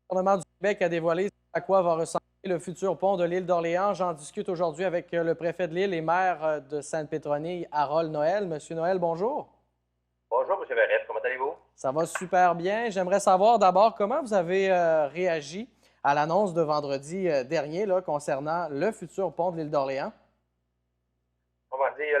Le gouvernement du Québec a dévoilé à quoi va ressembler le futur pont de l'île d'Orléans. J'en discute aujourd'hui avec le préfet de l'île et maire de Sainte-Pétronille, Harold Noël. Monsieur Noël, bonjour. Bonjour, M. Verrette, comment allez-vous? Ça va super bien. J'aimerais savoir d'abord comment vous avez réagi à l'annonce de vendredi dernier là, concernant le futur pont de l'île d'Orléans. Comment dire,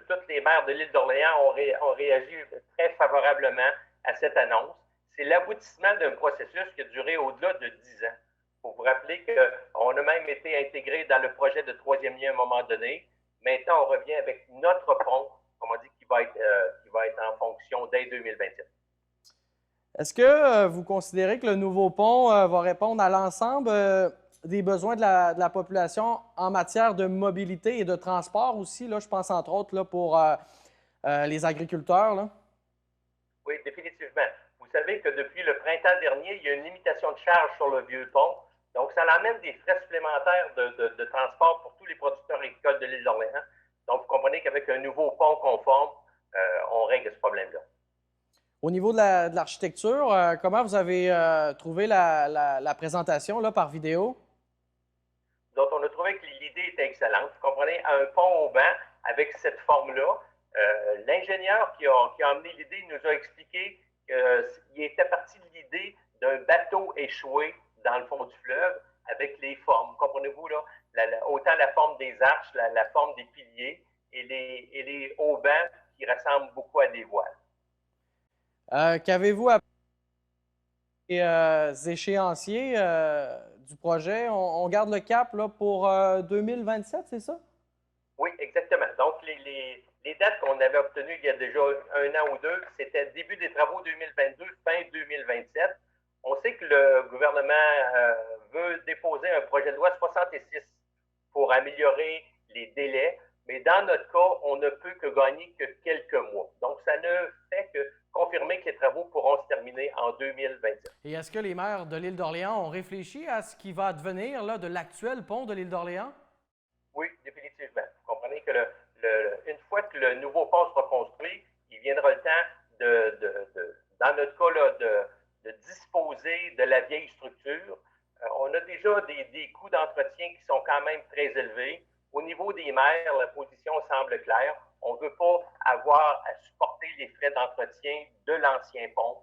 toutes les maires de l'île d'Orléans ont réagi très favorablement à cette annonce. C'est l'aboutissement d'un processus qui a duré au-delà de 10 ans. Il faut vous rappeler qu'on a même été intégré dans le projet de troisième lien à un moment donné. Maintenant, on revient avec notre pont, comment dire, qui va être en fonction dès 2027. Est-ce que vous considérez que le nouveau pont va répondre à l'ensemble des besoins de la population en matière de mobilité et de transport aussi? Là, je pense entre autres là, pour les agriculteurs. Là. Oui, définitivement. Vous savez que depuis le printemps dernier, il y a une limitation de charge sur le vieux pont. Donc, ça amène des frais supplémentaires de transport pour tous les producteurs agricoles de l'île d'Orléans. Donc, vous comprenez qu'avec un nouveau pont conforme, on règle ce problème-là. Au niveau de l'architecture, comment vous avez trouvé la présentation là, par vidéo? Donc, on a trouvé que l'idée était excellente. Vous comprenez, un pont au banc avec cette forme-là, l'ingénieur qui a amené l'idée nous a expliqué qu'il était parti de l'idée d'un bateau échoué dans le fond du fleuve avec les formes. Comprenez-vous, là, autant la forme des arches, la forme des piliers et les haubans qui ressemblent beaucoup à des voiles. Qu'avez-vous appris des échéanciers du projet? On garde le cap là, pour 2027, c'est ça? Oui, exactement. Donc, les dates qu'on avait obtenues il y a déjà un an ou deux, c'était début des travaux 2022, fin 2027. On sait que le gouvernement veut déposer un projet de loi 66 pour améliorer les délais, mais dans notre cas, on ne peut que gagner que quelques mois. Donc, ça ne fait que confirmer que les travaux pourront se terminer en 2027. Et est-ce que les maires de l'île d'Orléans ont réfléchi à ce qui va advenir là, de l'actuel pont de l'île d'Orléans? Oui, définitivement. Vous comprenez que une fois que le nouveau pont sera construit, il viendra le temps dans notre cas, là, de disposer de la vieille structure. On a déjà des coûts d'entretien qui sont quand même très élevés. Au niveau des maires, la position semble claire. On ne veut pas avoir à supporter les frais d'entretien de l'ancien pont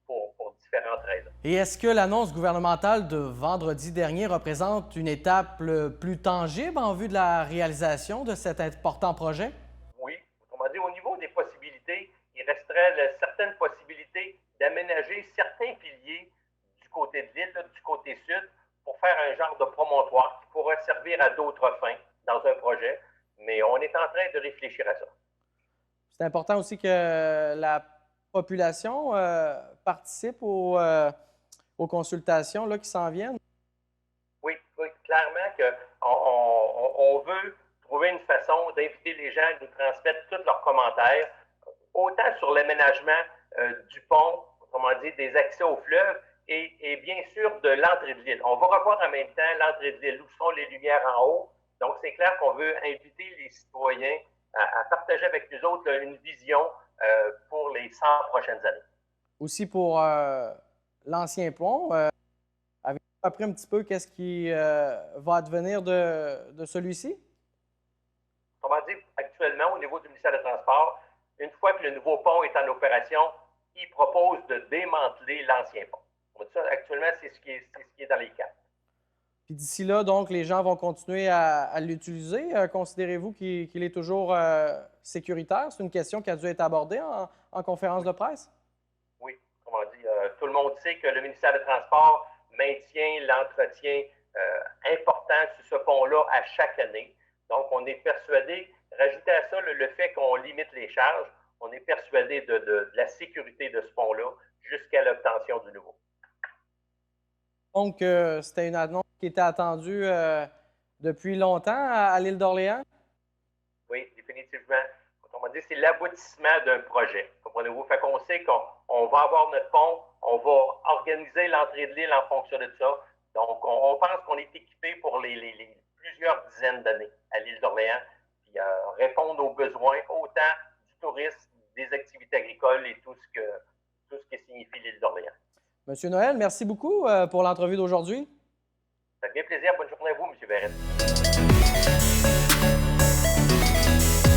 pour différentes raisons. Et est-ce que l'annonce gouvernementale de vendredi dernier représente une étape plus tangible en vue de la réalisation de cet important projet? Oui, autrement dit, au niveau des possibilités, il resterait certaines possibilités d'aménager certains piliers du côté de l'île, du côté sud, pour faire un genre de promontoire qui pourrait servir à d'autres fins dans un projet. Mais on est en train de réfléchir à ça. C'est important aussi que la population participe aux consultations là, qui s'en viennent. Oui, oui, clairement qu'on veut trouver une façon d'inviter les gens à nous transmettre tous leurs commentaires, autant sur l'aménagement du pont, autrement dit, des accès au fleuve, et bien sûr de l'entrée de l'île. On va revoir en même temps l'entrée de l'île, où sont les lumières en haut. Donc, c'est clair qu'on veut inviter les citoyens à partager avec nous autres une vision pour les 100 prochaines années. Aussi pour l'ancien pont, avez-vous appris un petit peu qu'est-ce qui va advenir de celui-ci? Comment dire, actuellement, au niveau du ministère des Transports, une fois que le nouveau pont est en opération, il propose de démanteler l'ancien pont. Ça, actuellement, c'est ce qui est dans les cartes. Puis d'ici là, donc, les gens vont continuer à l'utiliser. Considérez-vous qu'il est toujours sécuritaire? C'est une question qui a dû être abordée en conférence Oui, de presse? oui. Comment dire, tout le monde sait que le ministère des Transports maintient l'entretien important sur ce pont-là à chaque année. Donc, on est persuadé, rajouter à ça le fait qu'on limite les charges, on est persuadé de la sécurité de ce pont-là jusqu'à l'obtention du nouveau. Donc, c'était une annonce qui était attendue depuis longtemps à l'île d'Orléans? Oui, définitivement. On va dire c'est l'aboutissement d'un projet. Comprenez-vous? Fait qu'on sait qu'on va avoir notre pont, on va organiser l'entrée de l'île en fonction de ça. Donc, on pense qu'on est équipé pour les plusieurs dizaines d'années à l'île d'Orléans, puis répondre aux besoins autant du tourisme, des activités agricoles et tout ce que signifie l'île d'Orléans. Monsieur Noël, merci beaucoup pour l'entrevue d'aujourd'hui. Ça fait bien plaisir. Bonne journée à vous, M. Verret.